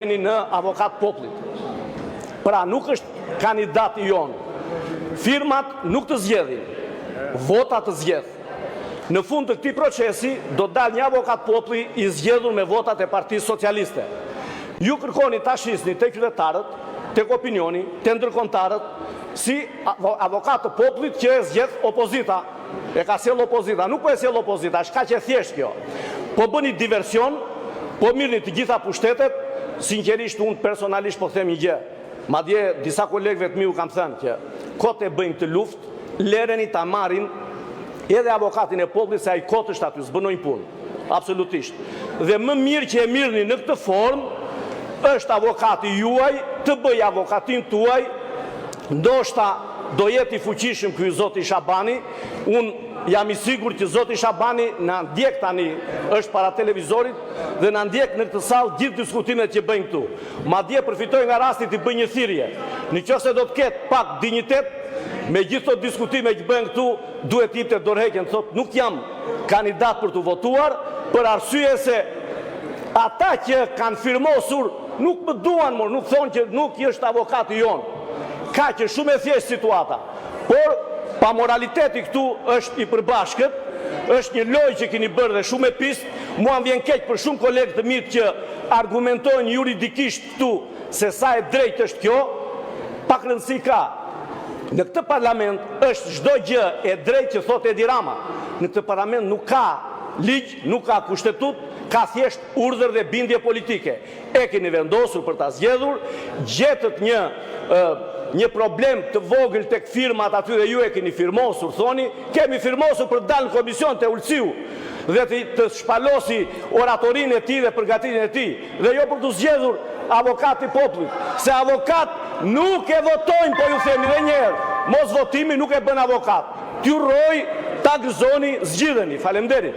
në avokat popullit. Pra nuk është kandidat i jonë. Firmat nuk të zgjedhin, votat të zgjedh. Në fund të këtij procesi do dalë një avokat populli i zgjedhur me votat e Partisë Socialiste. Ju kërkoni ta shisni tek qytetarët, tek opinioni, tek ndërkombëtarët, si avokat të popullit që e zgjedh opozita. E ka sjell opozita, nuk po e sjell opozita, është kaq e thjeshtë kjo. Po bëni diversion, po mirëni të gjitha pushtetet. Sinqerisht, unë personalisht po them një gjë. Madje disa kolegëve të mi u kam thënë që kote bëjnë këtë luftë, lereni ta marrin edhe avokatin e popullit se ai kot është aty, s'bënojnë punë. Absolutisht. Dhe më mirë që e mirëni në këtë formë, është avokati juaj, të bëj avokatin tuaj, ndoshta do jetë i fuqishëm ky zoti Shabani. Unë jam i sigurt që zoti Shabani na ndjek tani, është para televizorit dhe na ndjek në këtë sallë gjithë diskutimet që bëjnë këtu. Madje përfitoj nga rasti të bëj një thirrje. Nëse do të ketë pak dinjitet, me gjithë këto diskutime që bëhen këtu, duhet të jepte dorëheqjen, thotë nuk jam kandidat për të votuar, për arsye se ata që kanë firmosur nuk më duan, nuk thonë që nuk është avokati jonë. Ka që shumë e thjeshtë situata. Por pa moraliteti këtu është i përbashkët, është një lojë që keni bërë dhe shumë e pistë. Mua më vjen keq për shumë kolegë të mirë që argumentojnë juridikisht këtu se sa e drejtë është kjo, pak rëndësi ka. Në këtë parlament është çdo gjë e drejtë që thotë Edi Rama. Në këtë parlament nuk ka ligj, nuk ka kushtetut, ka thjesht urdhër dhe bindje politike. E keni vendosur për ta zgjedhur, gjetët një problem të vogël tek firmat aty dhe ju e keni firmosur, thoni, kemi firmosur për dalë në komision të Ulësiu dhe të shpalosi oratorinë e tij dhe përgatitjen e tij, dhe jo për të zgjedhur avokati i popullit, se avokat nuk e votojnë, po ju themi edhe një herë, mos votimi nuk e bën avokat. T'ju rroj, ta gëzoni, zgjidheni. Faleminderit.